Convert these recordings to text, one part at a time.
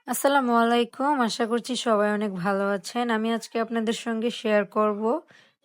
আসসালামু আলাইকুম। আশা করছি সবাই অনেক ভালো আছেন। আমি আজকে আপনাদের সঙ্গে শেয়ার করব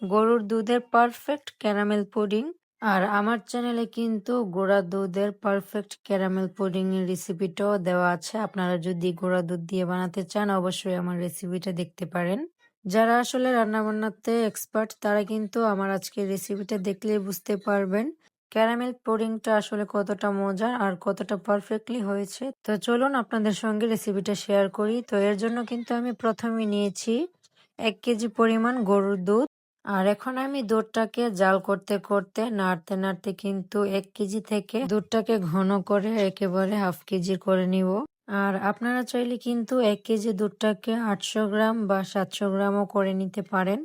গরুর দুধের পারফেক্ট ক্যারামেল পুডিং। আর আমার চ্যানেলে কিন্তু গুঁড়া দুধের পারফেক্ট ক্যারামেল পুডিং এর রেসিপিটাও দেওয়া আছে। আপনারা যদি গুঁড়া দুধ দিয়ে বানাতে চান অবশ্যই আমার রেসিপিটা দেখতে পারেন। যারা আসলে রান্নাবান্নাতে এক্সপার্ট তারা কিন্তু আমার আজকের রেসিপিটা দেখলেই বুঝতে পারবেন ক্যারামেল পুডিংটা আসলে কতটা মজার আর কতটা পারফেক্টলি হয়েছে। তো চলুন আপনাদের সঙ্গে রেসিপিটা শেয়ার করি। তো এর জন্য কিন্তু আমি প্রথমে নিয়েছি 1 কেজি পরিমাণ গরুর দুধ। আর এখন আমি দুধটাকে জাল করতে করতে নাড়তে নাড়তে কিন্তু 1 কেজি থেকে দুধটাকে ঘন করে একেবারে হাফ কেজি করে নিব। আর আপনারা চাইলে কিন্তু 1 কেজি দুধটাকে 800 গ্রাম বা 700 গ্রামও করে নিতে পারেন।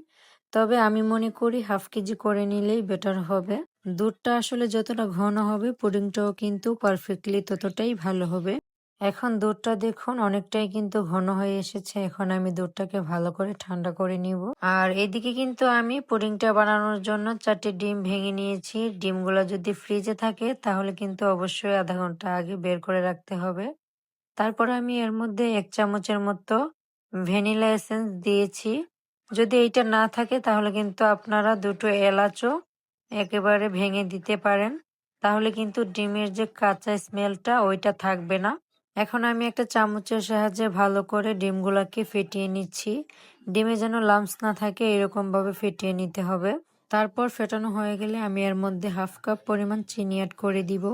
তবে আমি মনে করি হাফ কেজি করে নিলেই বেটার হবে। দুধটা আসলে যতটা ঘন হবে পুডিংটাও কিন্তু পারফেক্টলি ততটাই ভালো হবে। এখন দুধটা দেখুন অনেকটাই কিন্তু ঘন হয়ে এসেছে। এখন আমি দুধটাকে ভালো করে ঠান্ডা করে নিব। আর এদিকে কিন্তু আমি পুডিংটা বানানোর জন্য 4টে ডিম ভেঙে নিয়েছি। ডিমগুলো যদি ফ্রিজে থাকে তাহলে কিন্তু অবশ্যই আধা ঘন্টা আগে বের করে রাখতে হবে। তারপর আমি এর মধ্যে 1 চামচের মতো ভ্যানিলা এসেন্স দিয়েছি। যদি এইটা না থাকে তাহলে কিন্তু আপনারা 2টো এলাচও একেবারে ভেঙে দিতে পারেন। তাহলে কিন্তু ডিমের যে কাঁচা স্মেলটা ওইটা থাকবে না। এখন আমি একটা চামচের সাহায্যে ভালো করে ডিমগুলোকে ফেটিয়ে নিচ্ছি। ডিমে যেন লাম্পস না থাকে এরকমভাবে ফেটিয়ে নিতে হবে। তারপর ফেটানো হয়ে গেলে আমি এর মধ্যে হাফ কাপ পরিমাণ চিনি অ্যাড করে দিব।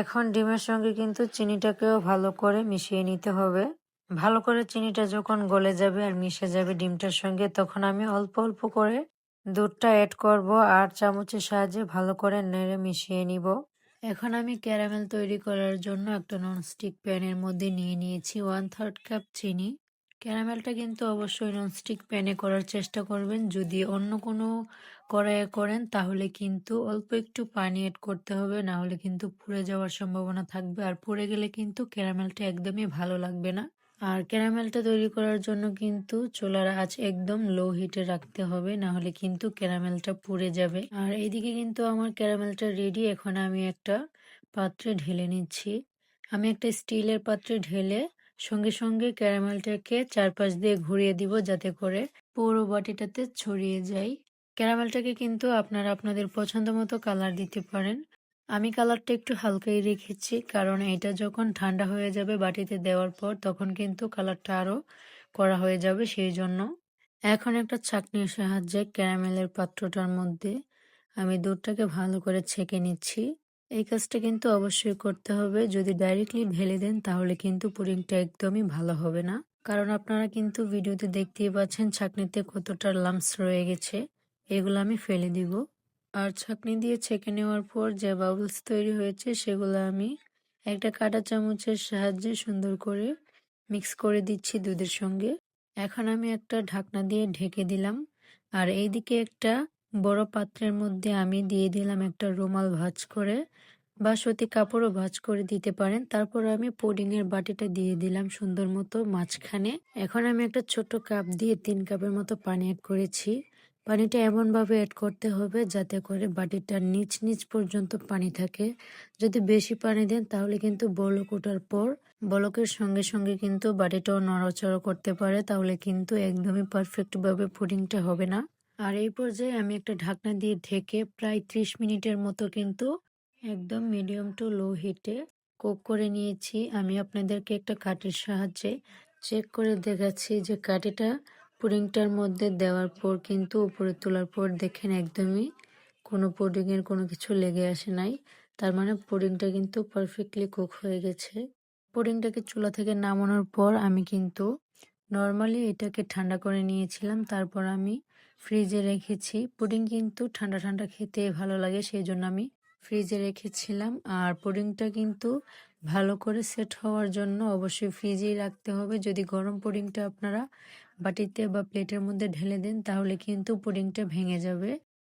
এখন ডিমের সঙ্গে কিন্তু চিনিটাকেও ভালো করে মিশিয়ে নিতে হবে। ভালো করে চিনিটা যখন গলে যাবে আর মিশে যাবে ডিমটার সঙ্গে তখন আমি অল্প অল্প করে দুধটা অ্যাড করব আর চামচের সাহায্যে ভালো করে নেড়ে মিশিয়ে নিব। এখন আমি ক্যারামেল তৈরি করার জন্য একটা ননস্টিক প্যানের মধ্যে নিয়ে নিয়েছি 1/3 কাপ চিনি। ক্যারামেলটা কিন্তু অবশ্যই ননস্টিক প্যানে করার চেষ্টা করবেন। যদি অন্য কোনো কড়াইয়ে করেন তাহলে কিন্তু অল্প একটু পানি অ্যাড করতে হবে, না হলে কিন্তু পুড়ে যাওয়ার সম্ভাবনা থাকবে। আর পুড়ে গেলে কিন্তু ক্যারামেলটা একদমই ভালো লাগবে না। আর ক্যারামেলটা তৈরি করার জন্য কিন্তু চুলার আঁচ একদম লো হিটে রাখতে হবে, না হলে কিন্তু ক্যারামেলটা পুড়ে যাবে। আর এইদিকে কিন্তু আমার ক্যারামেলটা রেডি। এখন আমি একটা পাত্রে ঢেলে নিচ্ছি। আমি একটা স্টিলের পাত্রে ঢেলে সঙ্গে সঙ্গে ক্যারামেলটাকে চারপাশ দিয়ে ঘুরিয়ে দিব যাতে করে পুরো বাটিটাতে ছড়িয়ে যায়। ক্যারামেলটাকে কিন্তু আপনারা আপনাদের পছন্দ মতো কালার দিতে পারেন। আমি কালারটা একটু হালকাই রেখেছি কারণ এটা যখন ঠান্ডা হয়ে যাবে বাটিতে দেওয়ার পর তখন কিন্তু কালারটা আরো কড়া হয়ে যাবে, সেই জন্য। এখন একটা ছাঁকনির সাহায্যে ক্যারামেলের পাত্রটার মধ্যে আমি দুধটাকে ভালো করে ছেঁকে নিচ্ছি। এই কাজটা কিন্তু অবশ্যই করতে হবে। যদি ডাইরেক্টলি ঢেলে দেন তাহলে কিন্তু পুডিংটা একদমই ভালো হবে না। কারণ আপনারা কিন্তু ভিডিওতে দেখতেই পাচ্ছেন ছাঁকনিতে কতটা লাম্পস রয়ে গেছে। এগুলো আমি ফেলে দিব। আর ছাঁকনি দিয়ে ছেঁকে নেওয়ার পর যে বাবলস তৈরি হয়েছে সেগুলো আমি একটা কাঁটা চামচের সাহায্যে সুন্দর করে মিক্স করে দিচ্ছি দুধের সঙ্গে। এখন আমি একটা ঢাকনা দিয়ে ঢেকে দিলাম। আর এইদিকে একটা বড় পাত্রের মধ্যে আমি দিয়ে দিলাম একটা রুমাল ভাঁজ করে বা সুতি কাপড়ও ভাঁজ করে দিতে পারেন। তারপর আমি পুডিং এর বাটিটা দিয়ে দিলাম সুন্দর মতো মাঝখানে। এখন আমি একটা ছোট কাপ দিয়ে 3 কাপের মতো পানি অ্যাড করেছি। পানিটা এমনভাবে অ্যাড করতে হবে যাতে করে বাটিটার নিচ নিচ পর্যন্ত পানি থাকে। যদি বেশি পানি দেন তাহলে কিন্তু বলক ওঠার পর বলকের সঙ্গে সঙ্গে কিন্তু বাটিটাও নড়াচড়া করতে পারে, তাহলে কিন্তু একদমই পারফেক্ট ভাবে পুডিংটা হবে না। আর এই পর্যায়ে আমি একটা ঢাকনা দিয়ে ঢেকে প্রায় 30 মিনিটের মতো কিন্তু একদম মিডিয়াম টু লো হিটে কুক করে নিয়েছি। আমি আপনাদেরকে একটা কাঠির সাহায্যে চেক করে দেখাচ্ছি যে কাঠিটা পুডিংটার মধ্যে দেওয়ার পর কিন্তু উপরে তোলার পর দেখেন একদমই কোনো পুডিংয়ের কোনো কিছু লেগে আসে নাই। তার মানে পুডিংটা কিন্তু পারফেক্টলি কুক হয়ে গেছে। পুডিংটাকে চুলা থেকে নামানোর পর আমি কিন্তু নর্মালি এটাকে ঠান্ডা করে নিয়েছিলাম। তারপর আমি ফ্রিজে রেখেছি। পুডিং কিন্তু ঠান্ডা ঠান্ডা খেতে ভালো লাগে, সেই জন্য আমি ফ্রিজে রেখেছিলাম। আর পুডিংটা কিন্তু ভালো করে সেট হওয়ার জন্য অবশ্যই ফ্রিজেই রাখতে হবে। যদি গরম পুডিংটা আপনারা বাটিতে বা প্লেটের মধ্যে ঢেলে দেন তাহলে কিন্তু পুডিংটা ভেঙে যাবে।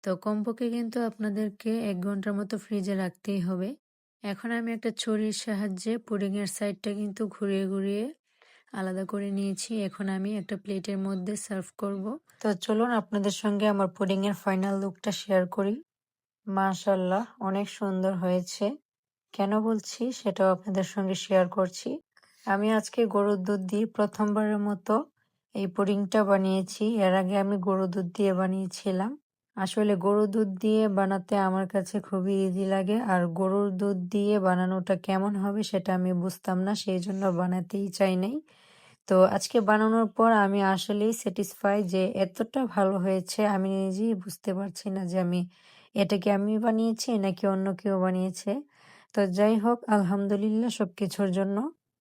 তো কমপক্ষে কিন্তু আপনাদেরকে 1 ঘন্টার মতো ফ্রিজে রাখতেই হবে। এখন আমি একটা ছুরির সাহায্যে পুডিংয়ের সাইডটা কিন্তু ঘুরিয়ে ঘুরিয়ে আলাদা করে নিয়েছি। এখন আমি একটা প্লেটের মধ্যে সার্ভ করব। তো চলুন আপনাদের সঙ্গে আমার পুডিংয়ের ফাইনাল লুকটা শেয়ার করি। মাশাআল্লাহ, অনেক সুন্দর হয়েছে। কেন বলছি সেটাও আপনাদের সঙ্গে শেয়ার করছি। আমি আজকে গরুর দুধ দিয়ে প্রথমবারের মতো এই পুডিংটা বানিয়েছি। এর আগে আমি গরুর দুধ দিয়ে বানিয়েছিলাম। আসলে গরুর দুধ দিয়ে বানাতে আমার কাছে খুবই ইজি লাগে, আর গরুর দুধ দিয়ে বানানোটা কেমন হবে সেটা আমি বুঝতাম না, সেই জন্য বানাতেই চাই নাই। তো আজকে বানানোর পর আমি আসলেই স্যাটিসফাই যে এতটা ভালো হয়েছে, আমি নিজেই বুঝতে পারছি না যে এটা কি আমি বানিয়েছি নাকি অন্য কেউ বানিয়েছে। তো যাই হোক, আলহামদুলিল্লাহ সবকিছুর জন্য।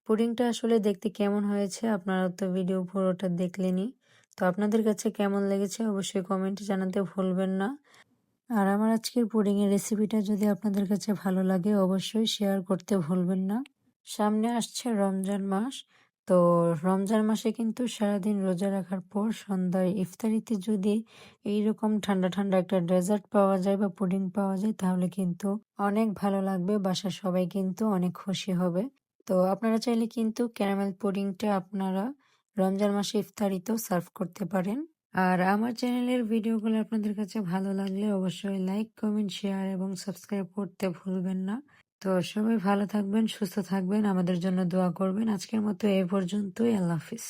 পুডিংটা আসলে দেখতে কেমন হয়েছে আপনারা তো ভিডিও পুরোটা দেখলেনই। তো আপনাদের কাছে কেমন লেগেছে অবশ্যই কমেন্টে জানাতে ভুলবেন না। আর আমার আজকের পুডিংয়ের রেসিপিটা যদি আপনাদের কাছে ভালো লাগে অবশ্যই শেয়ার করতে ভুলবেন না। সামনে আসছে রমজান মাস। তো রমজান মাসে কিন্তু সারাদিন রোজা রাখার পর সন্ধ্যায় ইফতারিতে যদি এইরকম ঠান্ডা ঠান্ডা একটা ডেজার্ট পাওয়া যায় বা পুডিং পাওয়া যায় তাহলে কিন্তু অনেক ভালো লাগবে, বাসার সবাই কিন্তু অনেক খুশি হবে। তো আপনারা চাইলে কিন্তু ক্যারামেল পুডিংটা আপনারা রমজান মাসে ইফতারিতেও সার্ভ করতে পারেন। আর আমার চ্যানেলের ভিডিওগুলো আপনাদের কাছে ভালো লাগলে অবশ্যই লাইক, কমেন্ট, শেয়ার এবং সাবস্ক্রাইব করতে ভুলবেন না। তো সবাই ভালো থাকবেন, সুস্থ থাকবেন, আমাদের জন্য দোয়া করবেন। আজকের মতো এ পর্যন্তই। আল্লাহ হাফিজ।